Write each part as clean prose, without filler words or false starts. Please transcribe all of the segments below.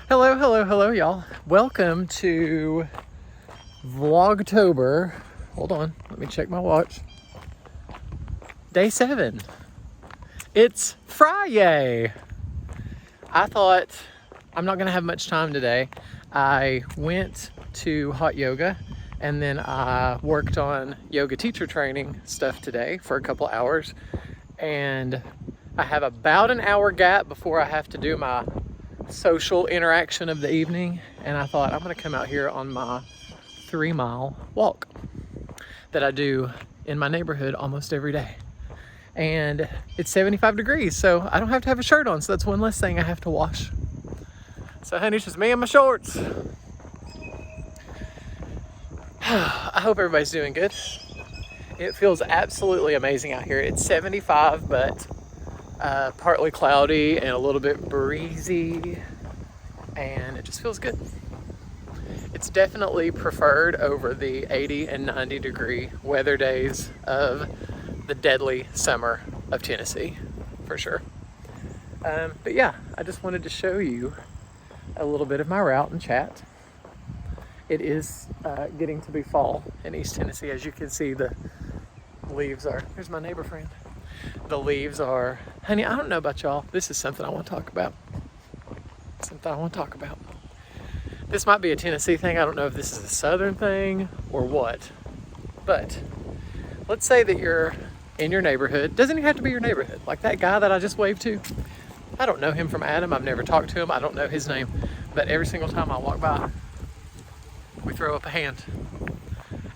Hello, y'all. Welcome to Vlogtober. Hold on, let me check my watch. Day 7. It's Friday. I thought I'm not gonna have much time today. I went to hot yoga and then I worked on yoga teacher training stuff today for a couple hours. And I have about an hour gap before I have to do my social interaction of the evening. And I thought I'm gonna come out here on my 3-mile walk that I do in my neighborhood almost every day. And it's 75 degrees, so I don't have to have a shirt on. So that's one less thing I have to wash. So honey, it's just me and my shorts. I hope everybody's doing good. It feels absolutely amazing out here. It's 75, but partly cloudy and a little bit breezy, and it just feels good. It's definitely preferred over the 80 and 90 degree weather days of the deadly summer of Tennessee, for sure. But yeah, I just wanted to show you a little bit of my route and chat. It is getting to be fall in East Tennessee. As you can see, the leaves are, here's my neighbor friend. The leaves are, honey, I don't know about y'all. This is something I want to talk about. This might be a Tennessee thing. I don't know if this is a Southern thing or what. But let's say that you're in your neighborhood. Doesn't even have to be your neighborhood. Like that guy that I just waved to. I don't know him from Adam. I've never talked to him. I don't know his name. But every single time I walk by, we throw up a hand.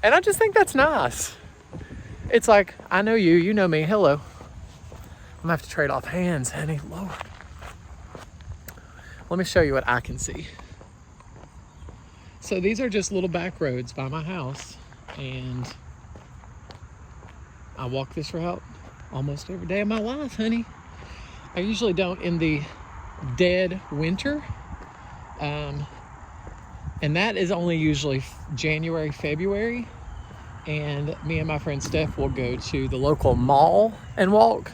And I just think that's nice. It's like, I know you, you know me, hello. I'm gonna have to trade off hands, honey, Lord. Let me show you what I can see. So these are just little back roads by my house, and I walk this route almost every day of my life, honey. I usually don't in the dead winter, and that is only usually January, February. And me and my friend Steph will go to the local mall and walk,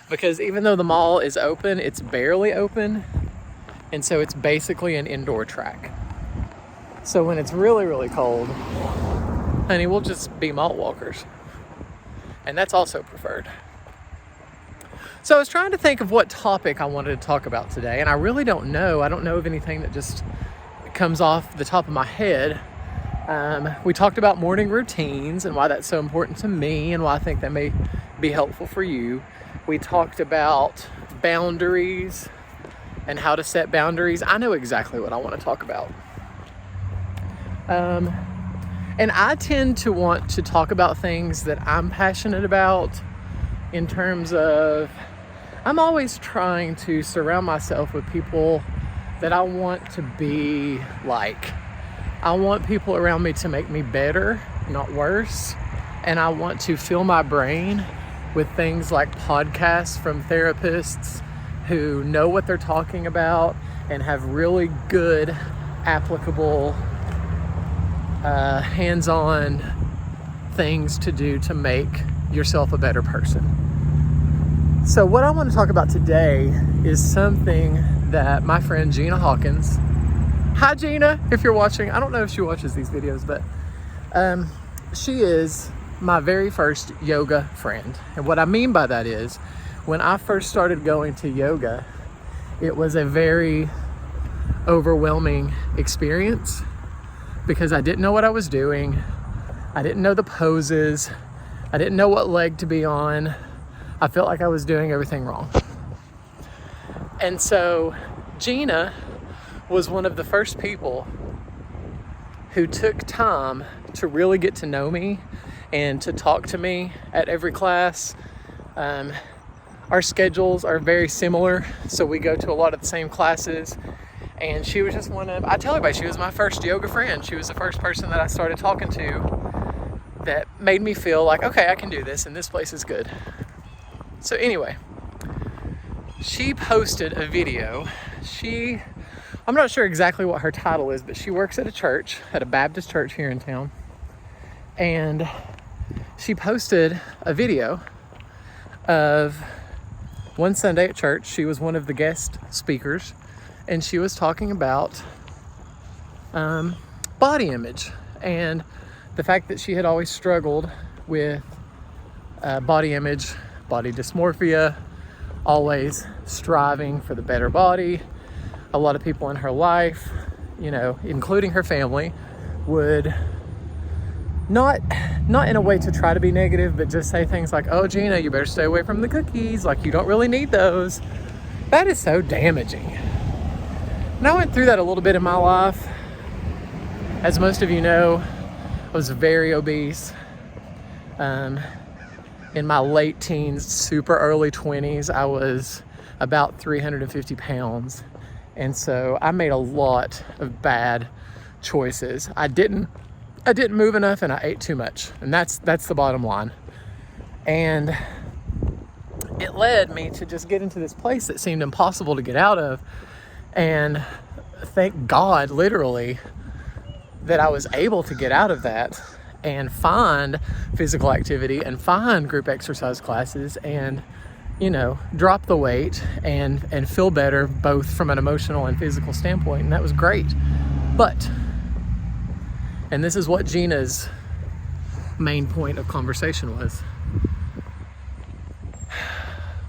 because even though the mall is open, it's barely open. And so it's basically an indoor track. So when it's really, really cold, honey, we'll just be mall walkers. And that's also preferred. So I was trying to think of what topic I wanted to talk about today. And I really don't know. I don't know of anything that just comes off the top of my head. We talked about morning routines and why that's so important to me and why I think that may be helpful for you. We talked about boundaries and how to set boundaries. I know exactly what I want to talk about. And I tend to want to talk about things that I'm passionate about in terms of, I'm always trying to surround myself with people that I want to be like. I want people around me to make me better, not worse. And I want to fill my brain with things like podcasts from therapists who know what they're talking about and have really good, applicable, hands-on things to do to make yourself a better person. So what I want to talk about today is something that my friend Gina Hawkins, hi Gina, if you're watching. I don't know if she watches these videos, but she is my very first yoga friend. And what I mean by that is, when I first started going to yoga, it was a very overwhelming experience because I didn't know what I was doing. I didn't know the poses. I didn't know what leg to be on. I felt like I was doing everything wrong. And so Gina was one of the first people who took time to really get to know me and to talk to me at every class. Our schedules are very similar, so we go to a lot of the same classes. And she was just I tell everybody, she was my first yoga friend. She was the first person that I started talking to that made me feel like, okay, I can do this and this place is good. So anyway, she posted a video. I'm not sure exactly what her title is, but she works at a church, at a Baptist church here in town. And she posted a video of one Sunday at church, she was one of the guest speakers, and she was talking about body image and the fact that she had always struggled with body image, body dysmorphia, always striving for the better body. A lot of people in her life, you know, including her family, would not in a way to try to be negative, but just say things like, oh, Gina, you better stay away from the cookies. Like, you don't really need those. That is so damaging. And I went through that a little bit in my life. As most of you know, I was very obese. In my late teens, super early 20s, I was about 350 pounds. And so I made a lot of bad choices. I didn't move enough, and I ate too much. And that's the bottom line. And it led me to just get into this place that seemed impossible to get out of. And thank God, literally, that I was able to get out of that and find physical activity and find group exercise classes and, you know, drop the weight and feel better, both from an emotional and physical standpoint. And that was great. But, and this is what Gina's main point of conversation was.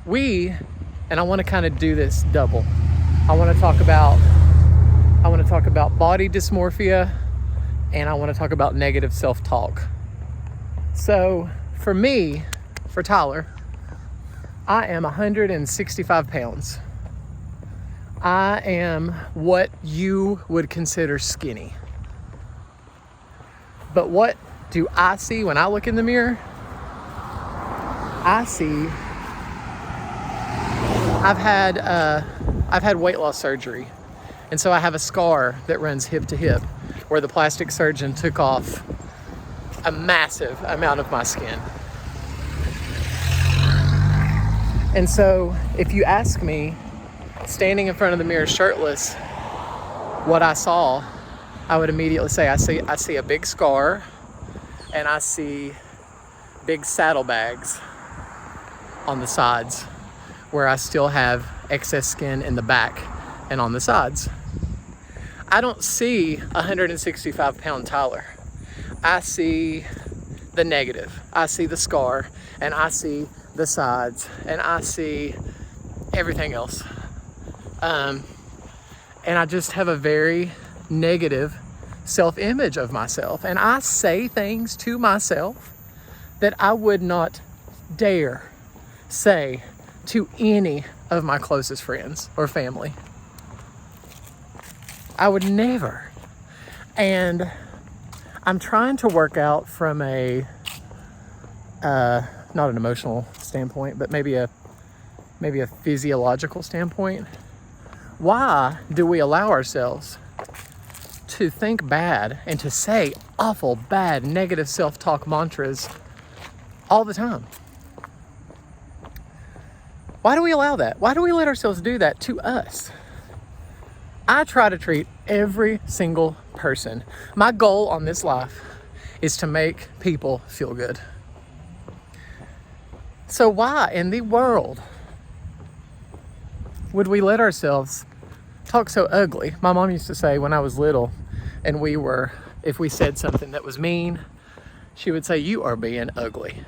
And I want to kind of do this double. I want to talk about body dysmorphia, and I want to talk about negative self-talk. So for me, for Tyler, I am 165 pounds. I am what you would consider skinny. But what do I see when I look in the mirror? I see I've had weight loss surgery. And so I have a scar that runs hip to hip where the plastic surgeon took off a massive amount of my skin. And so if you ask me, standing in front of the mirror shirtless, what I saw, I would immediately say I see a big scar, and I see big saddlebags on the sides where I still have excess skin in the back and on the sides. I don't see 165 pound Tyler. I see the negative. I see the scar, and I see the sides, and I see everything else. And I just have a very negative self-image of myself. And I say things to myself that I would not dare say to any of my closest friends or family. I would never. And I'm trying to work out from a, not an emotional standpoint, but maybe a physiological standpoint. Why do we allow ourselves to think bad and to say awful, bad, negative self-talk mantras all the time? Why do we allow that? Why do we let ourselves do that to us? I try to treat every single person. My goal on this life is to make people feel good. So why in the world would we let ourselves talk so ugly? My mom used to say when I was little and if we said something that was mean, she would say, "You are being ugly."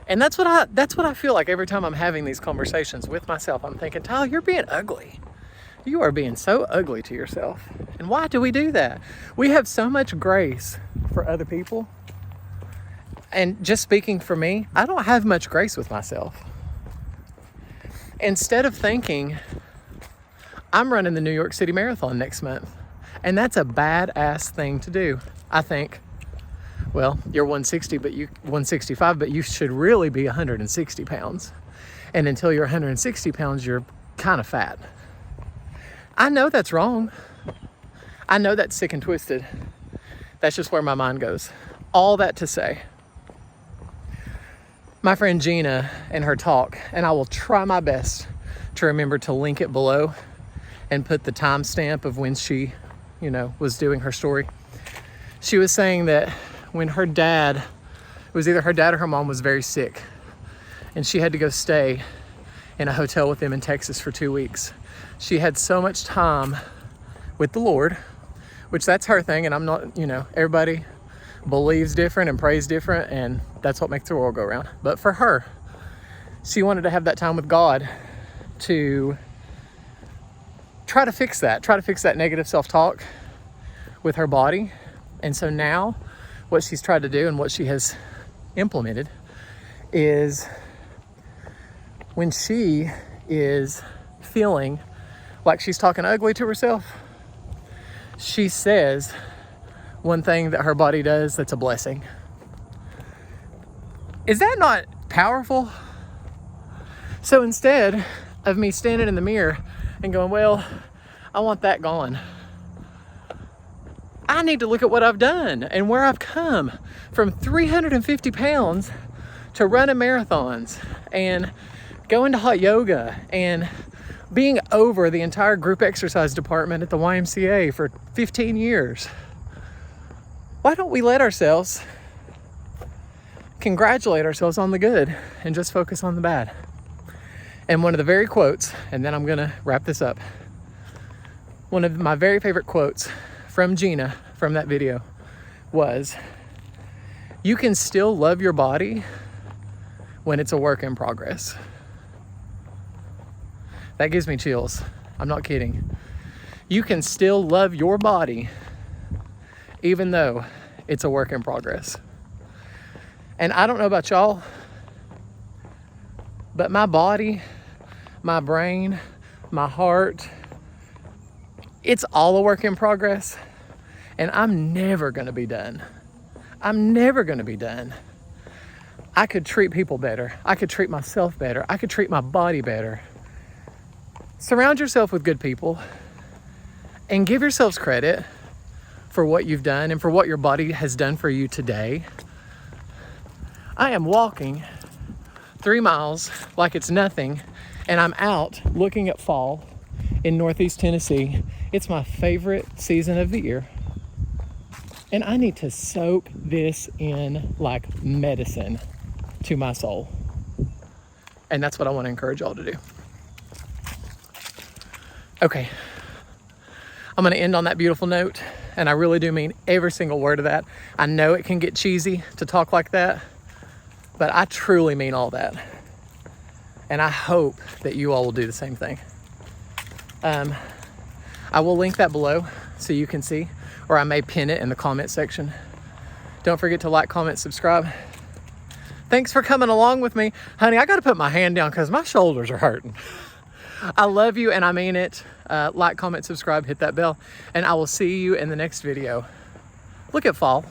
And that's what I feel like every time I'm having these conversations with myself. I'm thinking, Tyler, you're being ugly. You are being so ugly to yourself. And why do we do that? We have so much grace for other people. And just speaking for me, I don't have much grace with myself. Instead of thinking, I'm running the New York City Marathon next month, and that's a badass thing to do. I think, well, you're 165, but you should really be 160 pounds. And until you're 160 pounds, you're kind of fat. I know that's wrong. I know that's sick and twisted. That's just where my mind goes. All that to say, my friend Gina and her talk, and I will try my best to remember to link it below and put the timestamp of when she, was doing her story. She was saying that when her dad, it was either her dad or her mom, was very sick, and she had to go stay in a hotel with them in Texas for 2 weeks. She had so much time with the Lord, which that's her thing. And I'm not, you know, everybody believes different and prays different, and that's what makes the world go round. But for her, she wanted to have that time with God to try to fix that negative self-talk with her body. And so now what she's tried to do and what she has implemented is when she is feeling like she's talking ugly to herself, she says one thing that her body does that's a blessing. Is that not powerful? So instead of me standing in the mirror and going, well, I want that gone, I need to look at what I've done and where I've come from 350 pounds to running marathons and going to hot yoga and being over the entire group exercise department at the YMCA for 15 years. Why don't we let ourselves congratulate ourselves on the good and just focus on the bad? And one of the very quotes, and then I'm gonna wrap this up. One of my very favorite quotes from Gina from that video was, you can still love your body when it's a work in progress. That gives me chills. I'm not kidding. You can still love your body even though it's a work in progress. And I don't know about y'all, but my body, my brain, my heart, it's all a work in progress. And I'm never gonna be done. I'm never gonna be done. I could treat people better. I could treat myself better. I could treat my body better. Surround yourself with good people and give yourselves credit for what you've done and for what your body has done for you today. I am walking 3 miles like it's nothing, and I'm out looking at fall in Northeast Tennessee. It's my favorite season of the year. And I need to soak this in like medicine to my soul. And that's what I want to encourage y'all to do. Okay, I'm going to end on that beautiful note, and I really do mean every single word of that. I know it can get cheesy to talk like that, but I truly mean all that. And I hope that you all will do the same thing. I will link that below so you can see, or I may pin it in the comment section. Don't forget to like, comment, subscribe. Thanks for coming along with me. Honey, I got to put my hand down because my shoulders are hurting. I love you and I mean it. Like, comment, subscribe, hit that bell, and I will see you in the next video. Look at fall.